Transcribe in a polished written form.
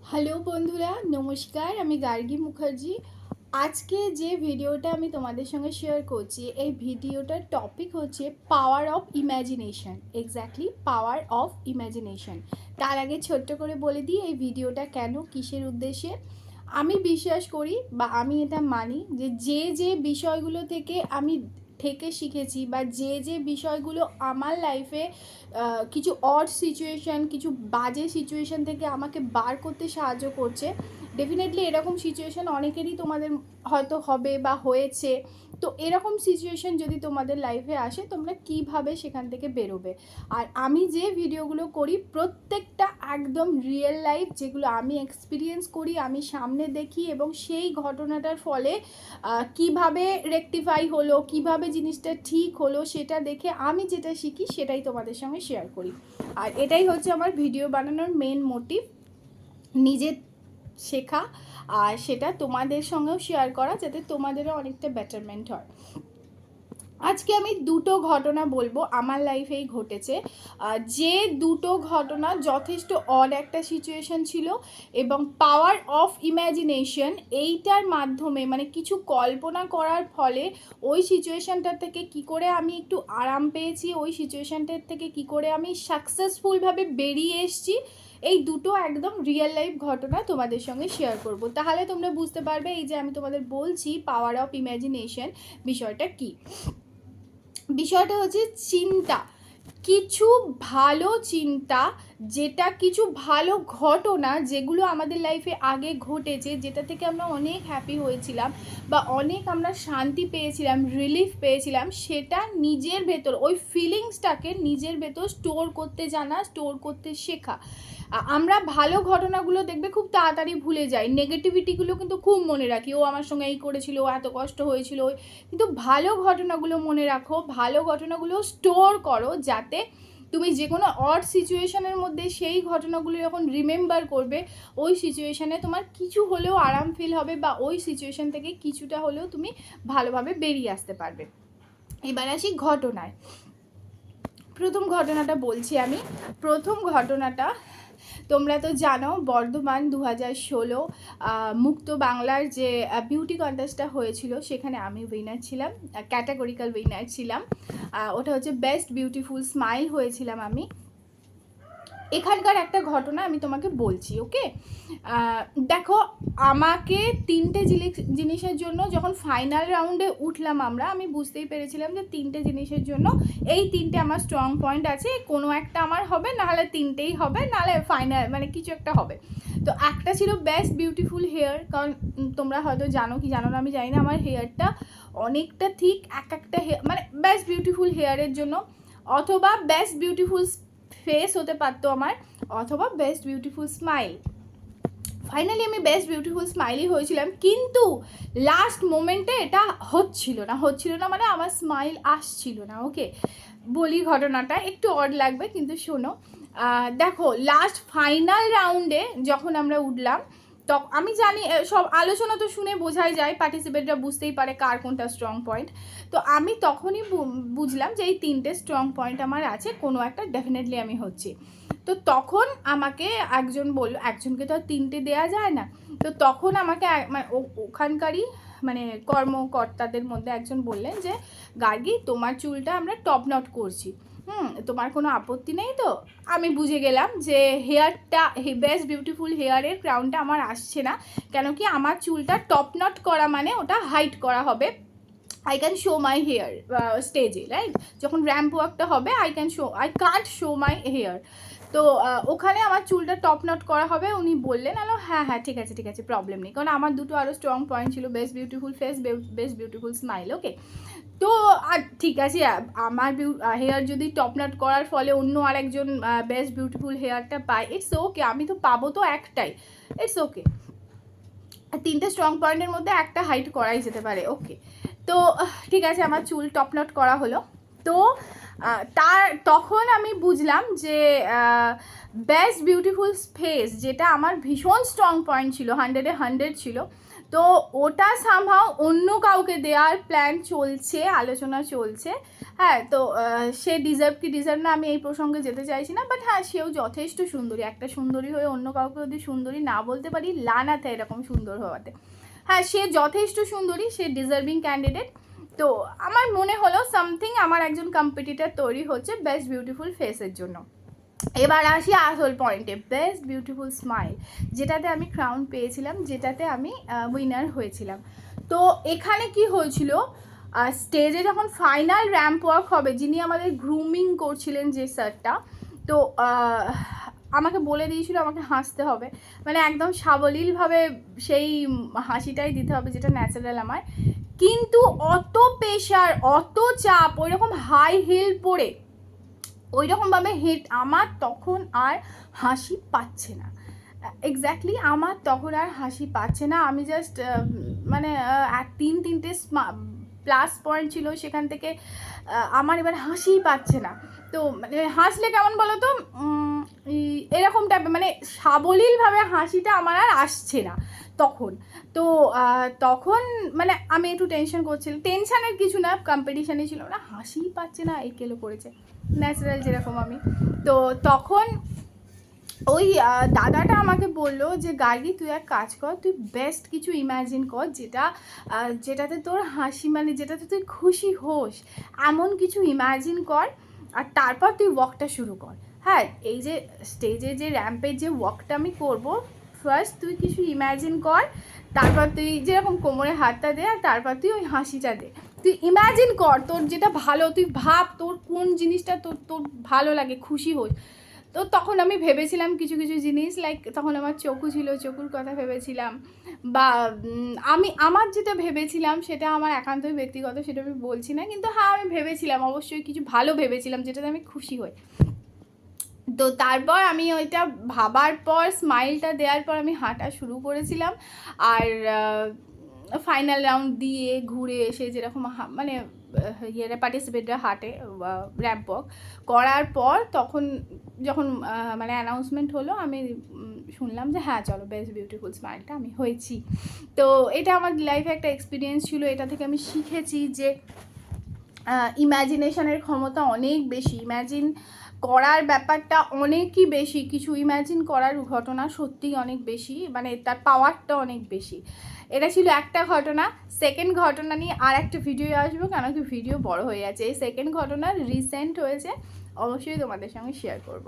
Hello বন্ধুরা, নমস্কার। আমি গার্গী মুখার্জি। আজকে যে ভিডিওটা আমি তোমাদের সঙ্গে শেয়ার করছি, এই ভিডিওটার টপিক হচ্ছে power of imagination. Exactly power of imagination. তার আগে ছোট্ট করে বলে দিই এই ভিডিওটা কেন, কিসের উদ্দেশ্যে। আমি বিশ্বাস করি বা আমি এটা মানি যে যে যে বিষয়গুলো থেকে আমি শিখেছি বা যে যে বিষয়গুলো আমার লাইফে কিছু অড সিচুয়েশান, কিছু বাজে সিচুয়েশান থেকে আমাকে বার করতে সাহায্য করছে। ডেফিনেটলি এরকম সিচুয়েশান অনেকেরই তোমাদের হয়তো হবে বা হয়েছে। তো এরকম সিচুয়েশান যদি তোমাদের লাইফে আসে, তোমরা কিভাবে সেখান থেকে বেরোবে। আর আমি যে ভিডিওগুলো করি প্রত্যেকটা একদম রিয়েল লাইফ, যেগুলো আমি এক্সপিরিয়েন্স করি, আমি সামনে দেখি এবং সেই ঘটনাটার ফলে কিভাবে রেকটিফাই হলো, কিভাবে জিনিসটা ঠিক হলো, সেটা দেখে আমি যেটা শিখি সেটাই তোমাদের সঙ্গে শেয়ার করি। আর এটাই হচ্ছে আমার ভিডিও বানানোর মেন মোটিভ, নিজে শেখা আর সেটা তোমাদের সঙ্গেও শেয়ার করা, যাতে তোমাদেরও অনেকটা বেটারমেন্ট হয়। আজকে আমি দুটো ঘটনা বলবো আমার লাইফেই ঘটেছে, যে দুটো ঘটনা যথেষ্ট অড একটা সিচুয়েশন ছিল এবং পাওয়ার অফ ইম্যাজিনেশন এইটার মাধ্যমে, মানে কিছু কল্পনা করার ফলে ওই সিচুয়েশানটার থেকে কি করে আমি একটু আরাম পেয়েছি, ওই সিচুয়েশানটার থেকে কি করে আমি সাকসেসফুলভাবে বেরিয়ে এসেছি, এই দুটো একদম রিয়েল লাইফ ঘটনা তোমাদের সঙ্গে শেয়ার করব। তাহলে তোমরা বুঝতে পারবে এই যে আমি তোমাদের বলছি পাওয়ার অফ ইম্যাজিনেশন বিষয়টা কী। বিষয়টা হচ্ছে চিন্তা, কিছু ভালো চিন্তা, যেটা কিছু ভালো ঘটনা যেগুলো আমাদের লাইফে আগে ঘটেছে, যেটা থেকে আমরা অনেক হ্যাপি হয়েছিলাম বা অনেক আমরা শান্তি পেয়েছিলাম, রিলিফ পেয়েছিলাম, সেটা নিজের ভেতর, ওই ফিলিংসটাকে নিজের ভেতর স্টোর করতে জানা, স্টোর করতে শেখা। আমরা ভালো ঘটনাগুলো দেখবে খুব তাড়াতাড়ি ভুলে যাই, নেগেটিভিটিগুলো কিন্তু খুব মনে রাখি, ও আমার সঙ্গে এই করেছিল, ও এত কষ্ট হয়েছিল। কিন্তু ভালো ঘটনাগুলো মনে রাখো, ভালো ঘটনাগুলো স্টোর করো, যাতে তুমি যে কোনো অড সিচুয়েশনের মধ্যে সেই ঘটনাগুলো যখন রিমেম্বার করবে, ওই সিচুয়েশানে তোমার কিছু হলেও আরাম ফিল হবে বা ওই সিচুয়েশান থেকে কিছুটা হলেও তুমি ভালোভাবে বেরিয়ে আসতে পারবে। এবার আসি ঘটনায়। প্রথম ঘটনাটা বলছি আমি। প্রথম ঘটনাটা তোমরা তো জানো, বর্ধমান 2016 মুক্ত বাংলার যে বিউটি কন্টেস্টটা হয়েছিল, সেখানে আমি উইনার ছিলাম, ক্যাটাগরিক্যাল উইনার ছিলাম। ওটা হচ্ছে বেস্ট বিউটিফুল স্মাইল হয়েছিলাম আমি। এখানকার একটা ঘটনা আমি তোমাকে বলছি, ওকে। দেখো, আমাকে তিনটে জিনিসের জন্য যখন ফাইনাল রাউন্ডে উঠলাম আমি বুঝতেই পেরেছিলাম যে তিনটে জিনিসের জন্য, এই তিনটে আমার স্ট্রং পয়েন্ট আছে, কোনো একটা আমার হবে, নাহলে তিনটেই হবে, নাহলে ফাইনাল মানে কিছু একটা হবে। তো একটা ছিল বেস্ট বিউটিফুল হেয়ার, কারণ তোমরা হয়তো জানো কি জানো না আমি জানি না, আমার হেয়ারটা অনেকটা ঠিক, একটা হেয়ার মানে বেস্ট বিউটিফুল হেয়ারের জন্য, অথবা বেস্ট বিউটিফুল ফেস হতে পারতো আমার, অথবা বেস্ট বিউটিফুল স্মাইল। ফাইনালি আমি বেস্ট বিউটিফুল স্মাইলই হয়েছিলাম, কিন্তু লাস্ট মোমেন্টে এটা হচ্ছিল না মানে আমার স্মাইল আসছিল না। ওকে, বলি ঘটনাটা, একটু অড লাগবে কিন্তু শোনো। দেখো, লাস্ট ফাইনাল রাউন্ডে যখন আমরা উঠলাম, আমি জানি সব আলোচনা তো শুনে বোঝাই যায়, পার্টিসিপেটরা বুঝতেই পারে কার কোনটা স্ট্রং পয়েন্ট। তো আমি তখনই বুঝলাম যে এই তিনটে স্ট্রং পয়েন্ট আমার আছে, কোনো একটা ডেফিনেটলি আমি হচ্ছি। তো তখন আমাকে একজন বলল, একজনকে তো আর তিনটে দেওয়া যায় না, তো তখন আমাকে মানে ওখানকারই মানে কর্মকর্তাদের মধ্যে একজন বললেন যে গার্গী, তোমার চুলটা আমরা টপ নট করছি, তোমার কোনো আপত্তি নেই তো। আমি বুঝে গেলাম যে হেয়ারটা, বেস্ট বিউটিফুল হেয়ারের ক্রাউনটা আমার আসছে না, কেন কি আমার চুলটা টপ নট করা মানে ওটা হাইট করা হবে, I can show my hair স্টেজে, রাইট? যখন র্যাম্প ওয়াকটা হবে, I can't show my hair. তো ওখানে আমার চুলটা টপ নট করা হবে। উনি বললেন, হ্যাঁ হ্যাঁ ঠিক আছে প্রবলেম নেই, কারণ আমার দুটো আরও স্ট্রং পয়েন্ট ছিল, best beautiful face, best beautiful smile. Okay, তো আর ঠিক আছে, আমার হেয়ার যদি টপ নট করার ফলে অন্য আরেকজন বেস্ট বিউটিফুল হেয়ারটা পায়, ইটস ওকে, আমি তো পাবো তো একটাই, ইটস ওকে। তিনটে স্ট্রং পয়েন্টের মধ্যে একটা হাইট করাই যেতে পারে। ওকে, তো ঠিক আছে, আমার চুল টপ নট করা হলো। তো তখন আমি বুঝলাম যে বেস্ট বিউটিফুল ফেস, যেটা আমার ভীষণ স্ট্রং পয়েন্ট ছিল, 100-এ 100 ছিল, তো ওটা সামহাও অন্য কাউকে দেওয়ার প্ল্যান চলছে, আলোচনা চলছে। হ্যাঁ, তো সে ডিজার্ভ কি ডিজার্ভ না আমি এই প্রসঙ্গে যেতে চাইছি না, বাট হ্যাঁ সেও যথেষ্ট সুন্দরী। একটা সুন্দরী হয়ে অন্য কাউকে যদি সুন্দরী না বলতে পারি, লানাতে এরকম সুন্দর হওয়াতে। হ্যাঁ, সে যথেষ্ট সুন্দরী, সে ডিজার্ভিং ক্যান্ডিডেট। তো আমার মনে হলো সামথিং আমার একজন কম্পিটিটর তৈরি হচ্ছে বেস্ট বিউটিফুল ফেসের জন্য। এবার আসি আসল পয়েন্টে, বেস্ট বিউটিফুল স্মাইল, যেটাতে আমি ক্রাউন পেয়েছিলাম, যেটাতে আমি উইনার হয়েছিলাম। তো এখানে কি হয়েছিল, স্টেজে যখন ফাইনাল র্যাম্প ওয়াক হবে, যিনি আমাদের গ্রুমিং করছিলেন যে স্যারটা, তো আমাকে বলে দিয়েছিল আমাকে হাসতে হবে, মানে একদম সাবলীলভাবে সেই হাসিটাই দিতে হবে যেটা ন্যাচারাল আমার। কিন্তু অত প্রেশার, অত চাপ, ওইরকম হাই হিল পরে ওইরকমভাবে হিট, আমার তখন আর হাসি পাচ্ছে না। এক্স্যাক্টলি আমার তখন আর হাসি পাচ্ছে না। আমি জাস্ট মানে তিনটে প্লাস পয়েন্ট ছিল, সেখান থেকে আমার এবার হাসিই পাচ্ছে না। তো মানে হাসলে কেমন বলো তো, এরকম টাইপের মানে সাবলীলভাবে হাসিটা আমার আর আসছে না তখন। তো তখন মানে আমি একটু টেনশন করছিলাম, টেনশানের কিছু না, কম্পিটিশানে ছিল না, হাসিই পাচ্ছে না, এই কেলো করেছে ন্যাচারাল যেরকম আমি। তো তখন ওই দাদাটা আমাকে বললো যে গার্গী তুই এক কাজ কর, তুই বেস্ট কিছু ইম্যাজিন কর যেটাতে তোর হাসি, মানে যেটাতে তুই খুশি হোস, এমন কিছু ইম্যাজিন কর, আর তারপর তুই ওয়াকটা শুরু কর। হ্যাঁ, এই যে স্টেজে যে র্যাম্পের যে ওয়াকটা আমি করব, ফার্স্ট তুই কিছু ইম্যাজিন কর, তারপর তুই যেরকম কোমরে হাতটা দে, আর তারপর তুই ওই হাসিটা দে। তুই ইম্যাজিন কর তোর যেটা ভালো, তুই ভাব তোর কোন জিনিসটা তোর তোর ভালো লাগে, খুশি হোস। তো তখন আমি ভেবেছিলাম কিছু কিছু জিনিস, লাইক তখন আমার চকু ছিল, চকুর কথা ভেবেছিলাম, বা আমার যেটা ভেবেছিলাম সেটা আমার একান্তই ব্যক্তিগত, সেটা আমি বলছি না, কিন্তু হ্যাঁ আমি ভেবেছিলাম অবশ্যই কিছু ভালো ভেবেছিলাম যেটাতে আমি খুশি হই। তো তারপর আমি ওইটা ভাবার পর, স্মাইলটা দেওয়ার পর আমি হাঁটা শুরু করেছিলাম। আর ফাইনাল রাউন্ড দিয়ে ঘুরে এসে যেরকম মানে ইয়েরা পার্টিসিপেটরা হাঁটে র্যাম্প ওয়াক করার পর, তখন যখন মানে অ্যানাউন্সমেন্ট হলো, আমি শুনলাম যে হ্যাঁ চলো বেস্ট বিউটিফুল স্মাইলটা আমি হয়েছি। তো এটা আমার লাইফে একটা এক্সপিরিয়েন্স ছিল। এটা থেকে আমি শিখেছি যে ইম্যাজিনেশনের ক্ষমতা অনেক বেশি, ইম্যাজিন করার ব্যাপারটা অনেকই বেশি, কিছু ইম্যাজিন করার ঘটনা সত্যিই অনেক বেশি, মানে তার পাওয়ারটা অনেক বেশি। এটা ছিল একটা ঘটনা। সেকেন্ড ঘটনা নিয়ে আর একটা ভিডিও আসবো, কেন কি ভিডিও বড় হয়ে যাচ্ছে। এই সেকেন্ড ঘটনা রিসেন্ট হয়েছে, অবশ্যই তোমাদের সঙ্গে শেয়ার করব।